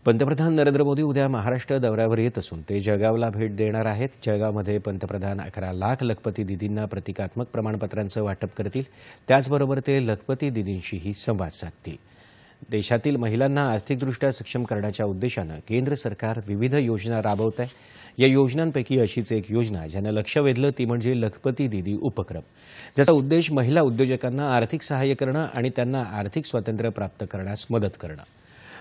पंतप्रधान नरेंद्र मोदी उद्या महाराष्ट्र दौऱ्यावर येत असून ते जळगावला भेट देणार आहेत। जळगावमध्ये पंतप्रधान 11 लाख लखपती दीदींना प्रतिकात्मक प्रमाणपत्रांचं वाटप करतील। त्याचबरोबर ते लखपती दीदींशीही संवाद साधतील। देशातील महिलांना आर्थिकदृष्ट्या सक्षम करण्याच्या उद्देशाने केंद्र सरकार विविध योजना राबवत आहे। या योजनांपैकी अशीच एक योजना ज्याने लक्ष वेधलं ती म्हणजे लखपती दीदी उपक्रम, ज्याचा उद्देश महिला उद्योजकांना आर्थिक सहाय्य करणं आणि त्यांना आर्थिक स्वातंत्र्य प्राप्त करण्यास मदत करणं।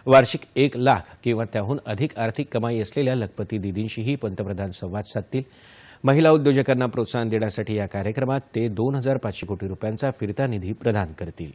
वार्षिक 1 लाख किंवा त्याहून अधिक आर्थिक कमाई असलेल्या लखपती दीदींशीही पंतप्रधान संवाद साधतील। महिला उद्योजकांना प्रोत्साहन देण्यासाठी या कार्यक्रमात ते 2500 कोटी रुपयांचा फिरता निधी प्रदान करतील।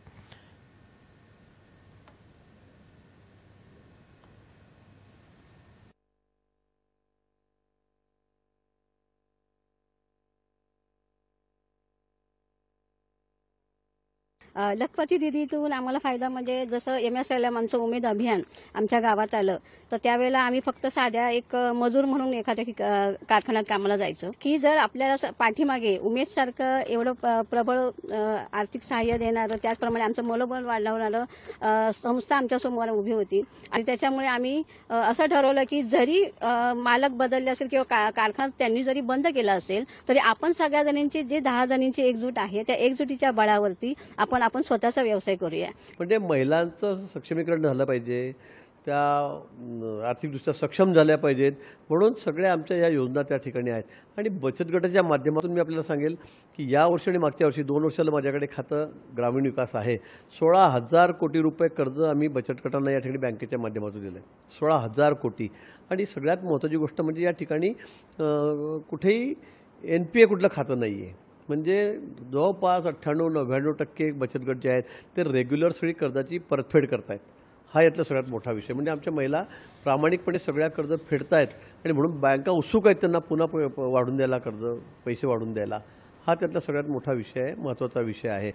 लखपती दीदीतून आम्हाला फायदा म्हणजे जसं MSLM आमचं उमेद अभियान आमच्या गावात आलं तर त्यावेळेला आम्ही फक्त साध्या एक मजूर म्हणून एखाद्या कारखान्यात कामाला जायचो की जर आपल्याला पाठीमागे उमेदसारखं एवढं प्रबळ आर्थिक सहाय्य देणारं, त्याचप्रमाणे आमचं मनोबल वाढवणारं संस्था आमच्या समोर उभी होती आणि त्याच्यामुळे आम्ही असं ठरवलं की जरी मालक बदलले असेल किंवा कारखाना त्यांनी जरी बंद केला असेल तरी आपण सगळ्या जणांची जे 10 जणांची एकजूट आहे त्या एकजुटीच्या बळावरती आपण स्वतःचा व्यवसाय करूया। म्हणजे महिलांचं सक्षमीकरण झालं पाहिजे, त्या आर्थिकदृष्ट्या सक्षम झाल्या पाहिजेत म्हणून सगळ्या आमच्या या योजना त्या ठिकाणी आहेत। आणि बचत गटाच्या माध्यमातून मी आपल्याला सांगेल की या वर्षी आणि मागच्या वर्षी 2 वर्षाला माझ्याकडे खातं ग्रामीण विकास आहे। 16,000 कोटी रुपये कर्ज आम्ही बचत गटांना या ठिकाणी बँकेच्या माध्यमातून दिलं आहे। 16,000 कोटी। आणि सगळ्यात महत्त्वाची गोष्ट म्हणजे या ठिकाणी कुठेही NPA कुठलं खातं नाही आहे। म्हणजे जवळपास 98-99% बचत गट जे आहेत ते रेग्युलर सगळी कर्जाची परतफेड करतायत। हा यातला सगळ्यात मोठा विषय। म्हणजे आमच्या महिला प्रामाणिकपणे सगळ्या कर्ज फेडतायत आणि म्हणून बँका उत्सुक आहेत त्यांना पुन्हा वाढून द्यायला, कर्ज पैसे वाढून द्यायला। हा त्यातला सगळ्यात मोठा विषय आहे, महत्त्वाचा विषय आहे।